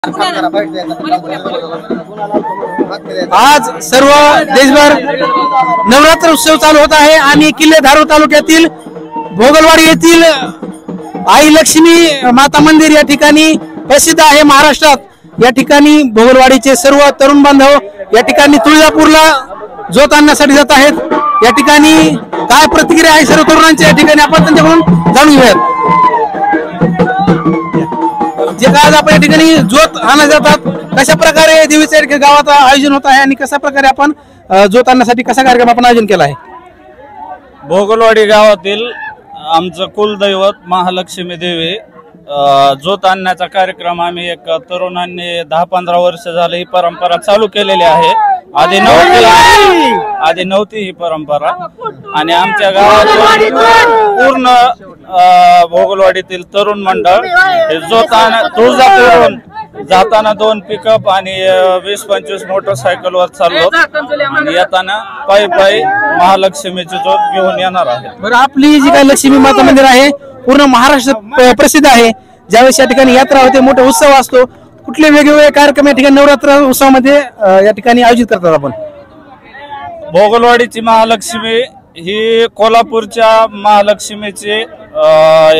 आज सर्व देशभर नवरात्र उत्सव चालू होत आहे आणि किल्ले धारूर तालुक्यातील भोगलवाडी येथील आई लक्ष्मी माता मंदिर या ठिकाणी प्रसिद्ध आहे महाराष्ट्रात। या ठिकाणी भोगलवाडीचे सर्व तरुण बांधव या ठिकाणी तुळजापूरला जोत आणण्यासाठी जात आहेत। या ठिकाणी काय प्रतिक्रिया आहे सर्व तरुणांच्या या ठिकाणी आपण त्यांच्याकडून जाणून घेऊयात। जे आज आपण या ठिकाणी जोत आणल्या जातात कशा प्रकारे देवीच्या गावात आयोजन होत आहे आणि कशा प्रकारे आपण जोत आणण्यासाठी कसा कार्यक्रम आपण आयोजन केला आहे। भोगलवाडी गावातील आमचं कुलदैवत महालक्ष्मी देवी जोत आणण्याचा कार्यक्रम आम्ही एक तरुणांनी 10-15 वर्ष झाले ही परंपरा चालू केलेली आहे। आधी नव्हती ही परंपरा आणि आमच्या गावात पूर्ण भोगलवाडीतील तरुण मंडळ हे जोत तुळजापूरहून जाताना 2 पिकअप आणि 20-25 मोटरसायकलवर चाललो आणि येताना पायी महालक्ष्मीची जोत घेऊन येणार आहे। बरं, आपली जी काही लक्ष्मी माता मंदिर आहे पूर्ण महाराष्ट्र प्रसिद्ध आहे। ज्यावेळेस या ठिकाणी यात्रा होते, मोठा उत्सव असतो, कुठले वेगवेगळे कार्यक्रम या ठिकाणी नवरात्र उत्सवामध्ये या ठिकाणी आयोजित करतात आपण। भोगलवाडीची महालक्ष्मी ही कोल्हापूरच्या महालक्ष्मीचे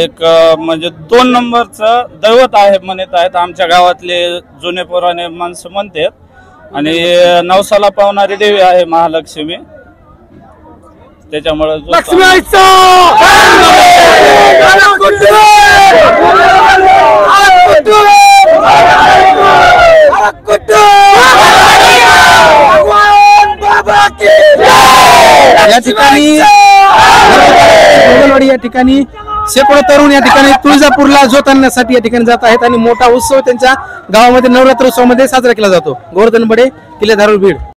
एक म्हणजे 2 नंबरचं दैवत आहे म्हणत आहेत आमच्या गावातले जुने पुराणे माणसं म्हणतात आणि नवसाला पावणारी देवी आहे महालक्ष्मी। त्याच्यामुळे या ठिकाणी भोगलवाडी या ठिकाणी शेकडो तरुण या ठिकाणी तुळजापूरला जोत आणण्यासाठी या ठिकाणी जात आहेत आणि मोठा उत्सव त्यांच्या गावामध्ये नवरात्र उत्सवामध्ये साजरा केला जातो। गोवर्धन बडे, किल्ले धारूर, बीड।